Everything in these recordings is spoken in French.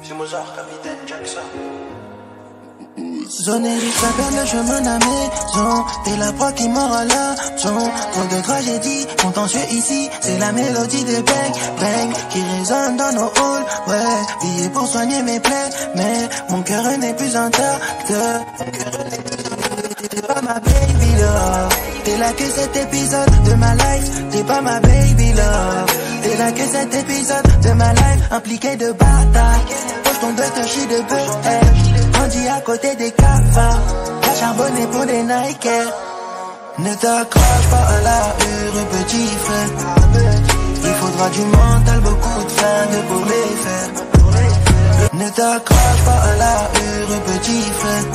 C'est Mozart, capitaine Jackson. Zone Eric, ça perd le chemin de la maison. T'es la proie qui mord à l'absent. Trop de tragédies, contentieux ici. C'est la mélodie des bang bang qui résonne dans nos halls. Ouais, billets pour soigner mes plaies, mais mon cœur n'est plus intact. T'es pas ma baby love. T'es là que cet épisode de ma life. T'es pas ma baby love. T'es là que cet épisode de ma life impliqué de bataille. Poche ton de te chie de bœuf. Grandi à côté des cafards. La charbonné pour des Nike. Ne t'accroche pas à la hure, petit frère. Il faudra du mental, beaucoup de flingues pour les faire. Ne t'accroche pas à la hure, petit frère.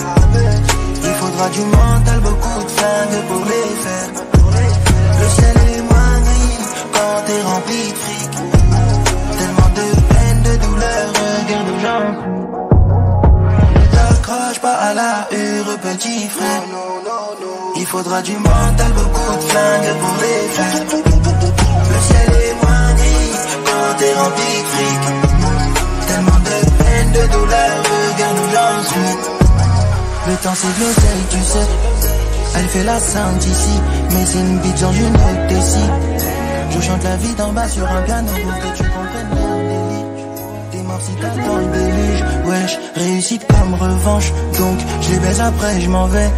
Il faudra du mental, beaucoup de flingues pour les faire. Le ciel est moins gris quand t'es rempli de fric. Tellement de peine, de douleur, regarde aux gens. Ne t'accroche pas à la hure, petit frère. Il faudra du mental, beaucoup de flingues pour les faire. Le ciel est moins gris quand t'es rempli de fric. Tellement de peine, de douleur, regarde où j'en suis. Le temps c'est de l'oseille, tu sais. Elle fait la sainte ici, mais c'est une bite dans une autre ici. Je chante la vie d'en bas sur un piano pour que tu comprennes bien délit. T'es mort si t'attends le déluge. Wesh, réussite comme revanche. Donc je les baise après, je m'en vais.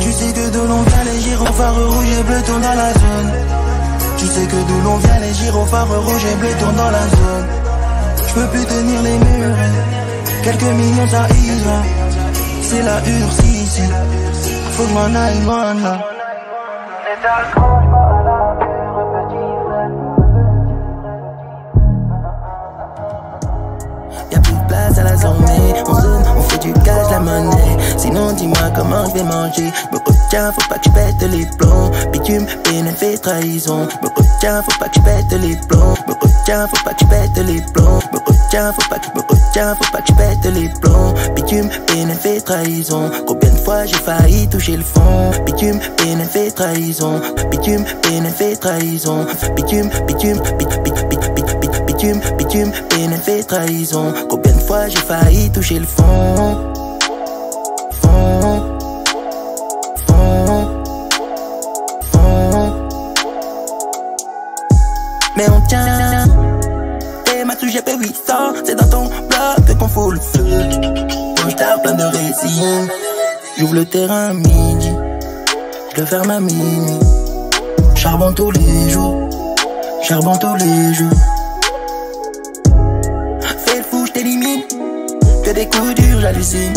Tu sais que d'où l'on vient, les gyrophares rouges et bleus tournent dans la zone. Tu sais que d'où l'on vient, les gyrophares rouges et bleus tournent dans la zone. Je peux plus tenir les murs. Quelques millions ça ira. C'est la urce ici. Faut que m'en aille loin là. Ne t'accroche pas à la hure, petit frère. Y'a plus de place à la journée. On zone, on fait du cash, la monnaie. Sinon dis-moi comment je vais manger. Me retiens, faut pas que je pète les plombs. Bitume, bénéfice, trahison. Me retiens, faut pas que je pète les plombs. Me retiens, faut pas que je pète les plombs. Me retiens, faut pas que je pète les plombs. Bitume, bénéfice, trahison. Combien de fois j'ai failli toucher le fond? Bitume, bénéfice, trahison. Bitume, bénéfice, trahison. Bitume, bénéfice, trahison. Combien de fois j'ai failli toucher le fond? Mais on tient. T'es ma sous GP 800. C'est dans ton bloc qu'on fout le feu. Quand je tape plein de récits. J'ouvre le terrain à midi. Je le ferme à minuit. Charbon tous les jours. Charbon tous les jours. Fais le fou, j't'élimine. Que des coups durs, j'hallucine.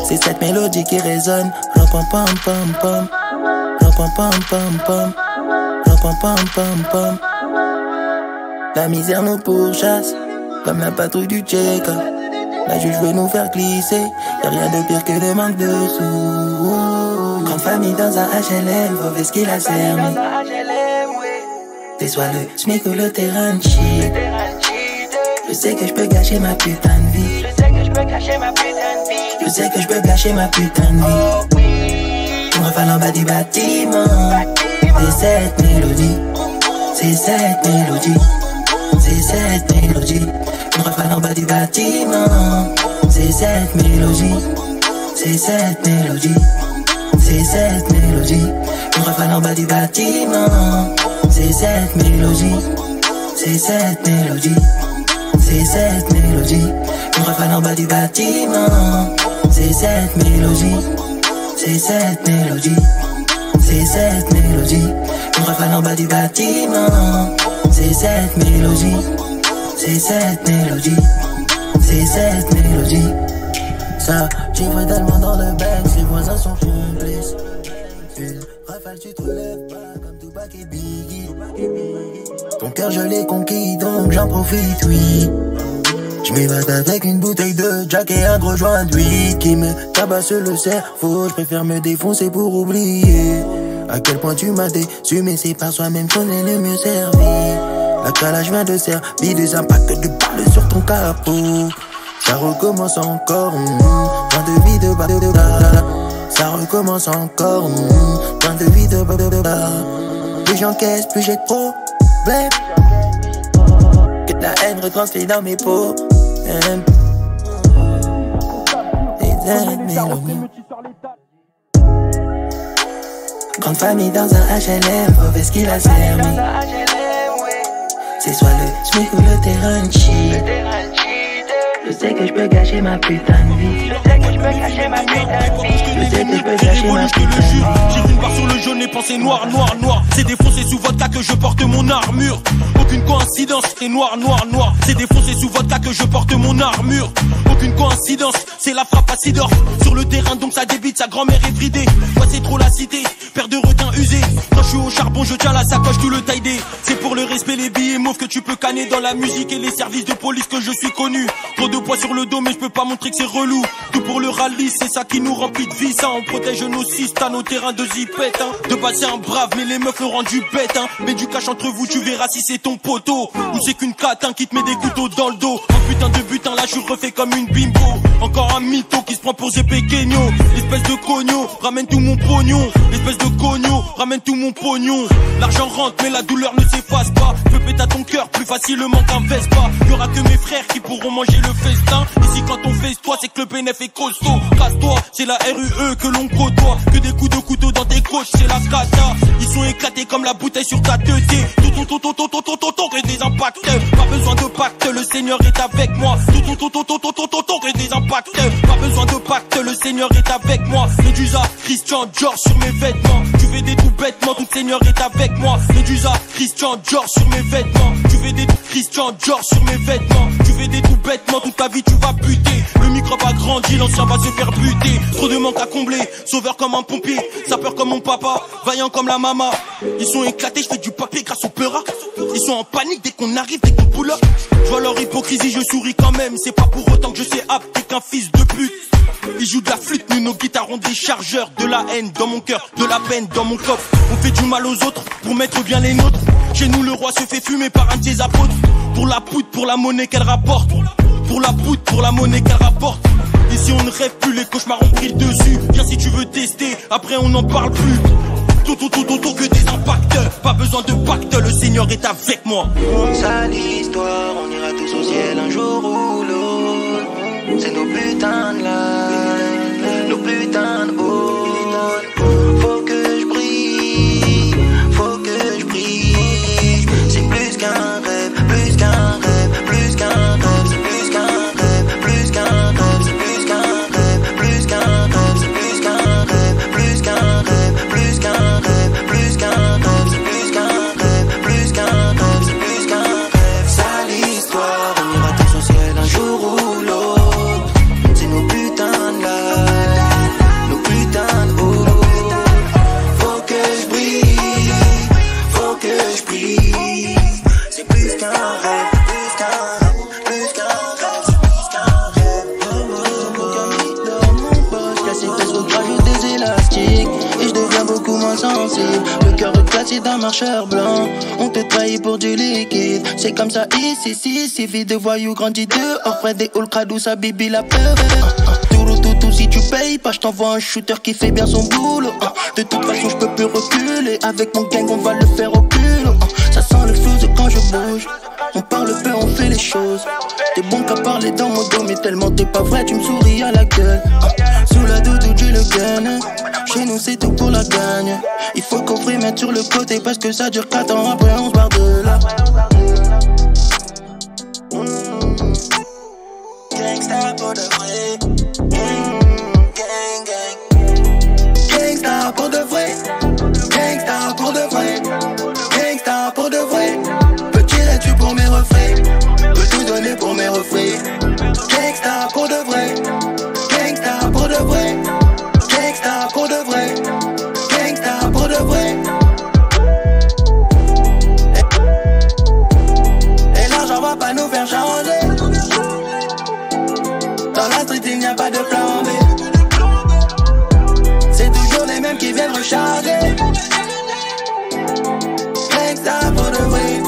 C'est cette mélodie qui résonne. Pam pam pam pam. Pam pam pam pam. Pam pam pam pam. La misère nous pourchasse, comme la patrouille du Tchèque. La juge veut nous faire glisser, y'a rien de pire que le manque de sous. Grande famille dans un HLM, mauvaise qu'il a servi. T'es soit le SMIC ou le terrain de shit. Je sais que je peux gâcher ma putain de vie. Je sais que je peux gâcher ma putain de vie. On rafale en bas du bâtiment. C'est cette mélodie. C'est cette mélodie. C'est cette mélodie. On rafale en bas du bâtiment. C'est cette mélodie. C'est cette mélodie. C'est cette mélodie. On rafale en bas du bâtiment. C'est cette mélodie. C'est cette mélodie. C'est cette mélodie. On rafale en bas du bâtiment. C'est cette mélodie. C'est cette mélodie. C'est cette mélodie. On rafale en bas du bâtiment. C'est cette mélodie. C'est cette mélodie. C'est cette mélodie. Ça, j'ai vrai tellement dans le bec, les voisins sont complices. Une rafale, tu te relèves pas comme Tupac et Biggie. Ton cœur, je l'ai conquis, donc j'en profite, oui. Je m'évade avec une bouteille de Jack et un gros joint d'huile qui me tabasse le cerveau. Je préfère me défoncer pour oublier à quel point tu m'as déçu, mais c'est par soi-même qu'on est le mieux servi. La calage vient de servir, des impacts de balles sur ton capot. Ça recommence encore, point de vie de bas. Ça recommence encore, point de vie de bas. Plus j'encaisse, plus j'ai de problèmes. La haine retranscrit dans mes peaux. Des ennemis. Grande famille dans un HLM, mauvaise qu'il a servi. C'est soit le SMIC ou le terrain de shit. Je sais que je peux gâcher ma putain de vie. Je sais que je peux gâcher ma putain de vie. Je sais que je peux gâcher ma putain de vie. J'ai une barre sur le jaune et pensée noir, noir, noir. C'est défoncé sous vodka que je porte mon armure. Aucune coïncidence, c'est noir, noir, noir. C'est défoncé sous vodka que je porte mon armure. Aucune coïncidence, c'est la frappe à Sidorf. Sur le terrain donc ça débite, sa grand-mère est bridée. Moi c'est trop la cité, paire de requins usés. Quand je suis au charbon je tiens la sacoche tout le taille-dé. C'est pour le respect les billets mauves que tu peux canner dans la musique et les services de police que je suis connu. Trop de poids sur le dos mais je peux pas montrer que c'est relou. Tout pour le rallye, c'est ça qui nous remplit de vie. Ça on protège nos cistes à nos terrains de zipette hein. De base c'est un brave mais les meufs le rendent du bête hein. Mets du cash entre vous, tu verras si c'est ton poteau ou c'est qu'une catin qui te met des couteaux dans le dos. Un putain de butin là je suis refait comme une bimbo. Encore un mytho qui se prend pour GP Kenyo. L'espèce de cogno, ramène tout mon pognon. L'espèce de cogno, ramène tout mon pognon. L'argent rentre mais la douleur ne s'efface pas. Peux péter à ton cœur plus facilement qu'un Vespa. Y'aura que mes frères qui pourront manger le festin. Ici quand on fait toi c'est que le bénéf est costaud. Casse-toi, c'est la RUE que l'on côtoie. Que des coups de couteau dans tes côtes, c'est la cata. Ils sont éclatés comme la bouteille sur ta tête. Et des impacts. Pas besoin de pacte, le Seigneur est avec moi. Et des impacts. Pas besoin de pacte, le Seigneur est avec moi. Medusa, Christian Dior sur mes vêtements. Tu fais des tout bêtements, tout le Seigneur est avec moi. Medusa, Christian Dior sur mes vêtements. Tu fais des tout Christian Dior sur mes vêtements. Tu fais des tout bêtements, toute ta vie tu vas buter. Le microbe a grandi, l'ancien va se faire buter. Trop de manque à combler, sauveur comme un pompier. Sapeur comme mon papa, vaillant comme la maman. Ils sont éclatés, je fais du papier grâce au peura. Ils sont en panique dès qu'on arrive, dès qu'on pull up. Je vois leur hypocrisie, je souris quand même. C'est pas pour autant que je sais apte qu'un fils de pute. Ils jouent de la flûte, nous nos guitares ont des chargeurs. De la haine dans mon cœur, de la peine dans mon coffre. On fait du mal aux autres pour mettre bien les nôtres. Chez nous le roi se fait fumer par un de ses apôtres. Pour la poudre, pour la monnaie qu'elle rapporte. Pour la poudre, pour la monnaie qu'elle rapporte. Et si on ne rêve plus, les cauchemars ont pris le dessus. Viens si tu veux tester, après on n'en parle plus. Que des impacts, pas besoin de pacte, le Seigneur est avec moi. Sale histoire, on ira tous au ciel un jour ou l'autre. C'est nos putains de life, nos putains de haut. Faut que je brille, faut que je brille. C'est plus qu'un rêve, plus qu'un rêve, plus qu'un rêve. C'est plus qu'un rêve, plus qu'un rêve. C'est plus qu'un rêve, plus qu'un rêve. C'est plus qu'un rêve, plus qu'un rêve, plus qu'un rêve, plus qu'un rêve. C'est plus qu'un rêve, plus qu'un rêve. C'est plus qu'un rêve. Sale histoire, on ira tous au ciel un jour ou l'autre. C'est nos putains de life, nos putains de haut. Faut que je brille, faut que je brille. C'est plus qu'un rêve, plus qu'un rêve, plus qu'un rêve, c'est plus qu'un rêve. Dans mon poche, cassé parce que je rajoute des élastiques. Et je deviens beaucoup moins sensible. Le cœur reclassé d'un marcheur blanc. On te trahit pour du liquide. C'est comme ça ici, vie de voyous grandit dehors. Près des halls crades où sa bibi la peur. Tout, si tu payes pas, je t'envoie un shooter qui fait bien son boulot. De toute façon, je peux plus reculer. Avec mon gang, on va le faire au culot. Ça sent le flou quand je bouge. On parle peu, on fait les choses. T'es bon qu'à parler dans mon dos, mais tellement t'es pas vrai, tu me souris à la gueule. Sous la doudou, tu le gagne. Chez nous, c'est tout pour la gagne. Il faut coffrer, mettre sur le côté parce que ça dure 4 ans. Après, on se barre de là. Gangsta pour de vrai. Gang, gang. Gangsta pour de vrai. Gangsta pour de vrai. Gangsta pour de vrai. Peux tirer-tu pour mes refrains? Peux tout donner pour mes refrains. Gangsta pour de vrai. Gangsta pour de vrai. Gangsta pour de vrai. Gangsta pour de vrai. Et l'argent va pas nous faire changer. Dans la street il n'y a pas de plan B. C'est toujours les mêmes qui viennent recharger. Gangsta pour de vrai.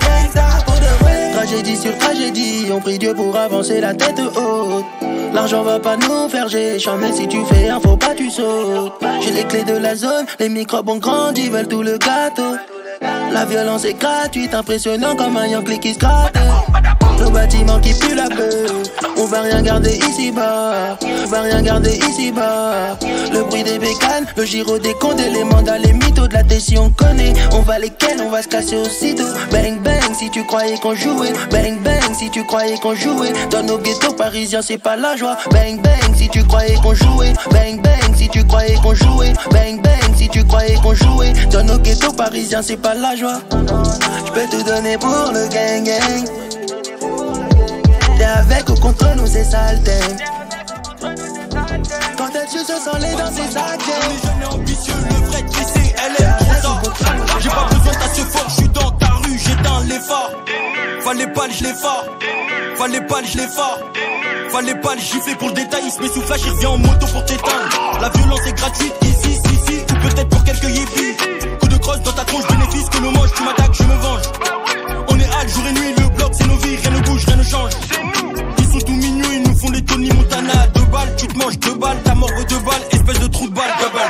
Gangsta pour de vrai. Tragédie sur tragédie, on prie Dieu pour avancer la tête haute. L'argent va pas nous faire géchant, mais si tu fais un faux pas tu sautes. J'ai les clés de la zone, les microbes ont grandi, veulent tout le gâteau. La violence est gratuite, impressionnant comme un Yankee qui se gratte. Nos bâtiments qui puent la peur. On va rien garder ici-bas. On va rien garder ici-bas. Le bruit des bécanes, le giro des comptes, les mandats, les mythos de la tessie on connaît. On va lesquels, on va se casser aussitôt. Bang bang si tu croyais qu'on jouait. Bang bang si tu croyais qu'on jouait. Dans nos ghettos parisiens c'est pas la joie. Bang bang si tu croyais qu'on jouait. Bang bang si tu croyais qu'on jouait. Bang bang si tu croyais qu'on jouait. Dans nos ghettos parisiens c'est pas la joie. Je peux tout donner pour le gang gang. T'es avec ou contre nous c'est ça le thème. Quand elle se sent les dans ses sacs. Les jeunes et ambitieux, le vrai tressé, elle est trop tard. J'ai pas besoin de ce fort, j'suis dans ta rue, j'éteins les phares. Fallait pas le gilet phare. Fallait pas le gilet phare. Fallait pas le gifler pour le détail, il se met sous flash, il revient en moto pour t'éteindre. La violence est gratuite ici, ou peut-être pour quelques yippies. Coup de crosse dans ta tronche, bénéfice que l'on mange, tu m'attaques, je me venge. On est hal, jour et nuit, le bloc c'est nos vies, rien ne bouge, rien ne change. Ils sont tout mignons, ils nous font des Tony Montana. 2 balles, tu te manges 2 balles, ta mort vaut 2 balles, espèce de trou de balle, double.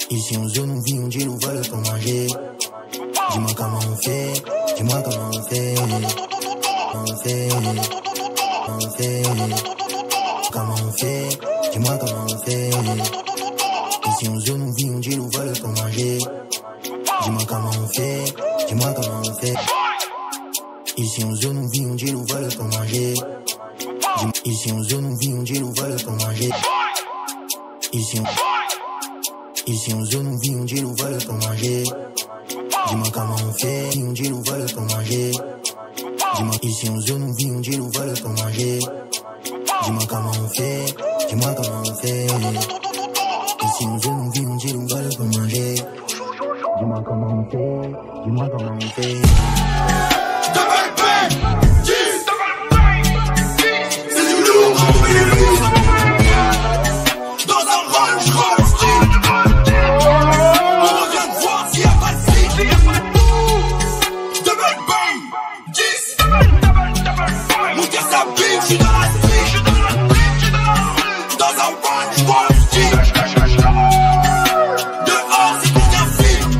Ici on zone, on vit, on dit, on vole pour manger. Dis-moi comment on fait, dis-moi comment on fait. On fait, on fait. Comment on fait, dis-moi comment on fait. Ici on zone, on vit, on dit, on vole pour manger. Dis-moi comment on fait, dis-moi comment on fait. Ici on zone, on vit, on dit, on vole pour manger. Ici on zone, on vit, on dit, on vole pour manger. Ici on zone, on vit, on dit, on vole pour manger. Dis-moi comment on fait, on dit, on vole pour manger. Dis-moi, ici on zone, on vit, on dit, on vole pour manger. Dis-moi comment on fait, dis-moi comment on fait. Ici on zone, on vit, on dit, on vole pour manger. Dis-moi comment on fait, dis-moi comment on fait. C'est du lourd, on fait du lourd. Dans un Rolls Royce, on revient de voir s'il y a pas de flic. Double bang, 10. Mon cœur s'abîme, j'suis dans la street. Dans un Rolls Royce, dehors c'est pour qu'un film.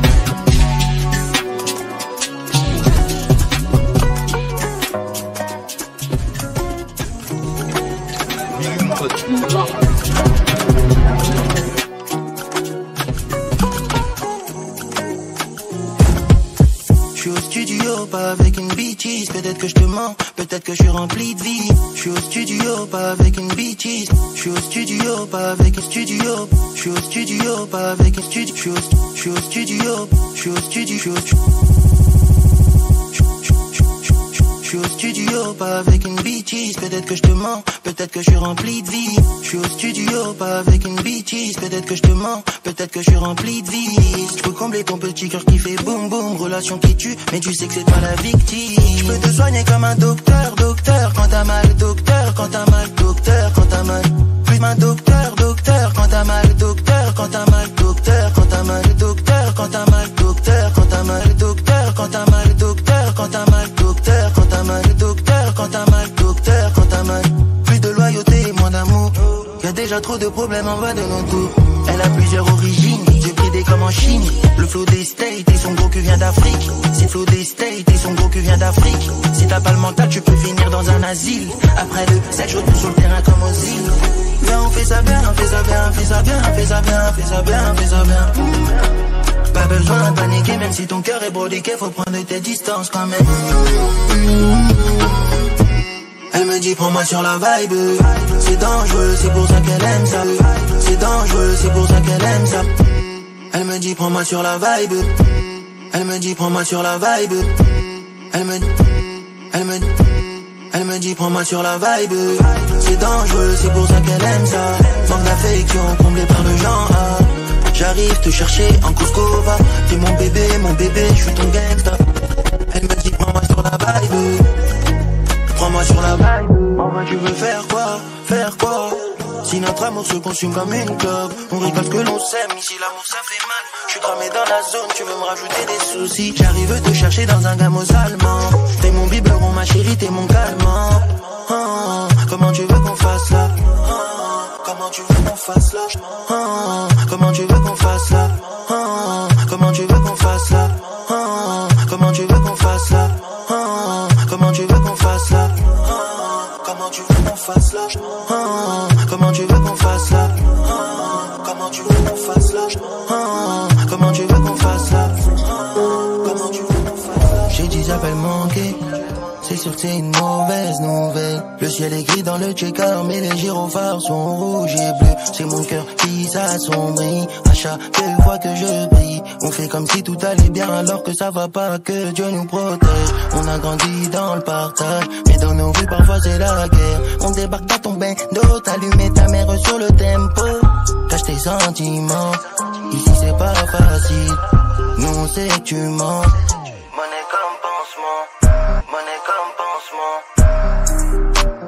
J'suis au studio, pas avec une bitch. Peut-être que je te mens, peut-être que je suis rempli de vie. J'suis au studio, pas avec une bitch. J'suis au studio, pas avec un studio. J'suis au studio, pas avec un studio. J'suis au studio, j'suis au studio. J'suis au studio, pas avec une bitch. Peut-être que je te mens, peut-être que je suis rempli de vie. J'suis au studio, pas avec une bitch. Peut-être que je te mens, peut-être que je suis rempli de vie. J'peux combler ton petit cœur qui fait boum boum. Relation qui tue, mais tu sais que c'est pas la victime. J'peux te soigner comme un docteur, docteur. Quand t'as mal, docteur, quand t'as mal, docteur, quand t'as mal. Plus ma docteur, docteur, quand t'as mal, docteur, quand t'as mal, docteur, quand t'as mal, docteur, quand t'as mal, docteur, quand t'as mal, docteur, quand t'as mal, docteur, quand t'as mal, docteur, quand t'as mal, docteur, quand t'as mal, docteur, quand t'as mal. Plus de loyauté et moins d'amour. Y'a déjà trop de problèmes en bas de nos tours. Elle a plusieurs origines, j'ai pris des comme en Chine. Le flow des States et son gros cul vient d'Afrique. C'est le flow des States et son gros cul vient d'Afrique. Si t'as pas le mental, tu peux finir dans un asile. Après le 7 jours sur le terrain comme aux îles. Viens, on fait ça bien, on fait ça bien, on fait ça bien, on fait ça bien, on fait ça bien, on fait ça bien. Pas besoin de paniquer, même si ton cœur est brodiqué, faut prendre tes distances quand même. Elle me dit prends-moi sur la vibe. C'est dangereux, c'est pour ça qu'elle aime ça. C'est dangereux, c'est pour ça qu'elle aime ça. Elle me dit prends-moi sur la vibe. Elle me dit prends-moi sur la vibe. Elle me dit prends-moi sur la vibe. C'est dangereux, c'est pour ça qu'elle aime ça. Manque d'affection, comblé par le genre. J'arrive te chercher en Cuscova. T'es mon bébé, je suis ton gangsta. Elle me dit prends-moi sur la vibe. Prends-moi sur la vibe. En vrai tu veux faire quoi? Faire quoi? Si notre amour se consume comme une clope, on récolte que l'on sème. Ici l'amour ça fait mal. Je suis cramé dans la zone, tu veux me rajouter des soucis. J'arrive te chercher dans un gamos allemand. T'es mon biberon ma chérie, t'es mon calmant. Comment tu veux qu'on fasse là? tu veux qu'on fasse là? Comment tu veux qu'on fasse là? Comment tu veux qu'on fasse là? Comment tu veux qu'on fasse là? Comment tu veux qu'on fasse là? Comment tu veux qu'on fasse là? Comment tu veux qu'on fasse là? Comment tu veux qu'on fasse là? Comment tu veux qu'on fasse là? Comment tu veux qu'on fasse là? J'ai dit j'appelle manqué. C'est sûr que c'est une mauvaise nouvelle. Le ciel est gris dans le check-out, mais les gyrophares sont rouges et bleus. C'est mon cœur qui s'assombrit à chaque fois que je prie. On fait comme si tout allait bien alors que ça va pas, que Dieu nous protège. On a grandi dans le partage, mais dans nos rues parfois c'est la guerre. On débarque dans ton bain d'eau, t'allumes ta mère sur le tempo. Cache tes sentiments, ici c'est pas facile. Nous on sait que tu mens. Monnaie comme pansement.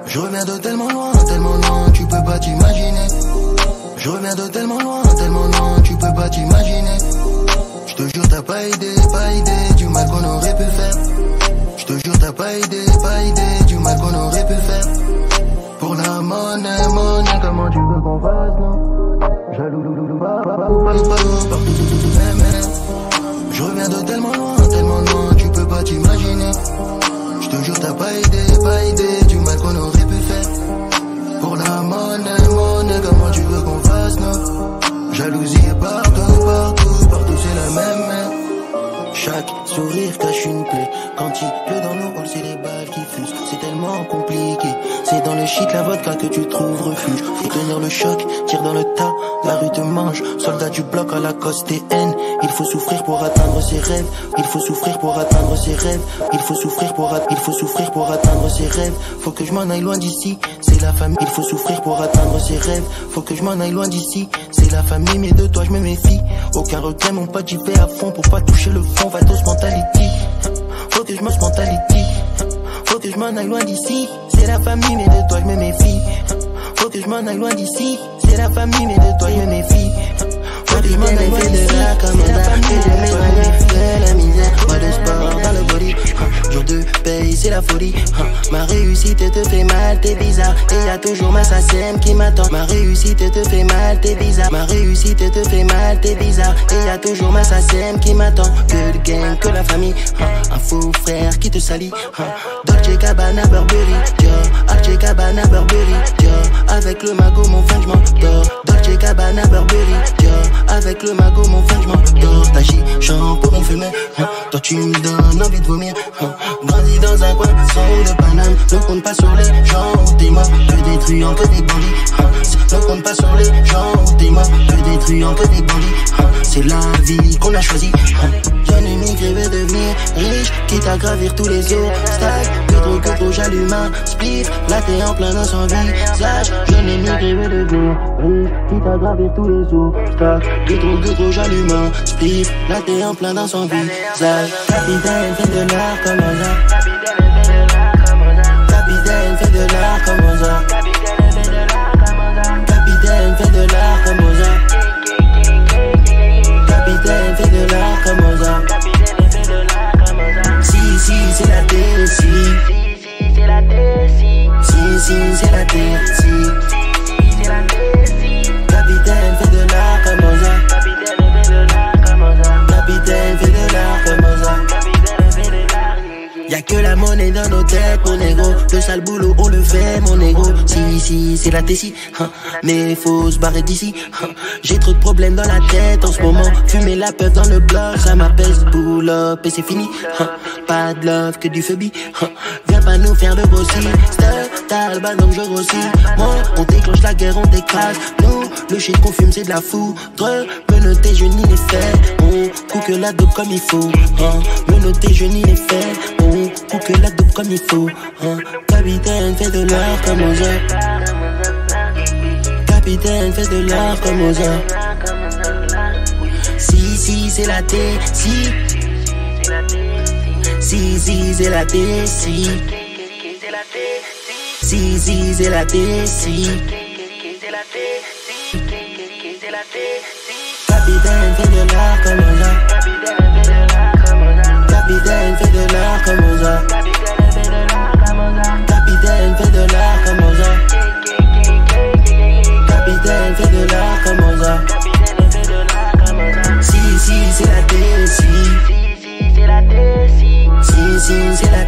Je reviens de tellement loin, tu peux pas t'imaginer. Je reviens de tellement loin, tu peux pas t'imaginer. Je te jure t'as pas idée du mal qu'on aurait pu faire. Je te jure t'as pas idée du mal qu'on aurait pu faire. Pour la monnaie, comment tu veux qu'on fasse, non? Jaloux, partout, je reviens de tellement loin, tu peux pas t'imaginer. Je te jure t'as pas idée du mal qu'on aurait pu faire. Pour la monnaie, comment tu veux qu'on fasse, non? Jalousie partout, c'est la même. Chaque sourire cache une plaie. Quand il pleut dans nos halls, c'est les balles qui fusent. C'est tellement compliqué. C'est dans le shit, la vodka que tu trouves refuge. Faut tenir le choc, tire dans le tas, la rue te mange. Soldat du bloc à la coste TN. Il faut souffrir pour atteindre ses rêves. Il faut souffrir pour atteindre ses rêves. Il faut souffrir pour atteindre ses rêves. Faut que je m'en aille loin d'ici, c'est la famille. Il faut souffrir pour atteindre ses rêves. Faut que je m'en aille loin d'ici, c'est la famille. Mais de toi je me méfie. Aucun regret mon pote, j'y vais à fond pour pas toucher le fond. Vatos mentality. Faut que je mange mentality. Faut que je m'en aille loin d'ici, c'est la famille, mais de toi je me méfie. Faut que je m'en aille loin d'ici, c'est la famille, mais de toi je me méfie. Faut que je m'en aille loin d'ici, c'est la famille, mais de toi je me méfie. La misère, moi de sport dans le body. Jour de paye, c'est la folie. Ma réussite te fait mal, t'es bizarre. Et y'a toujours ma SACEM qui m'attend. Ma réussite te fait mal, t'es bizarre. Ma réussite te fait mal, t'es bizarre. Et y'a toujours ma SACEM qui m'attend. Que le gang, que la famille. Un faux frère qui te salit. Dolce Gabbana Burberry, Dolce Gabbana Burberry, avec le magot mon fin je m'endors. Dolce Gabbana Burberry, avec le magot mon fin je m'endors. T'agis, pour me fumer, toi tu me donnes envie de vomir. Grandis dans un coin sombre de Paname. Ne compte pas sur les gens où t'es mort, te détruisant que des bandits. Ne compte pas sur les gens où t'es mort, te détruisant que des bandits. C'est la vie qu'on a choisie. J'en ai migré, vais devenir riche, quitte à gravir tous les obstacles. Que trop j'allume un spliff, là t'es en plein dans son visage. J'en ai migré, vais devenir riche, quitte à gravir tous les obstacles. Que trop j'allume un spliff, là t'es en plein dans son visage. Capitaine fait de l'art comme hasard. Capitaine fait de l'art comme hasard. Capitaine fait de l'art comme hasard. Capitaine fait de l'art comme hasard. Si, c'est la terre, si. C'est la terre, si. C'est la terre, si. Capitaine fait de l'art comme hasard. Capitaine fait de l'art comme hasard. Y'a que la monnaie dans nos têtes, mon négro. Le sale boulot, on le fait, mon négro. Si, c'est la Tessie, mais faut se barrer d'ici. J'ai trop de problèmes dans la tête en ce moment. Fumer la peuf dans le bloc, ça m'apaise. Pull up et c'est fini. Pas de love, que du phobie. Viens pas nous faire de bossis. T'as le bas donc je grossis. Moi, on déclenche la guerre, on décrase. Nous, le shit qu'on fume, c'est de la foudre. Menotté, je nie les faits. On cook la dope comme il faut. Menotté, je nie les faits. On cook la dope comme il faut. Capitaine fait de l'art comme aux heures. Capitaine fait de l'art comme aux heures. Si, c'est la terre, si. Si, c'est la terre, si. Si, c'est la terre, si. Capitaine fait de l'art comme aux heures. Capitaine fait de l'art comme aux heures. Capitaine fait de l'art comme aux heures. Capitaine signe, c'est la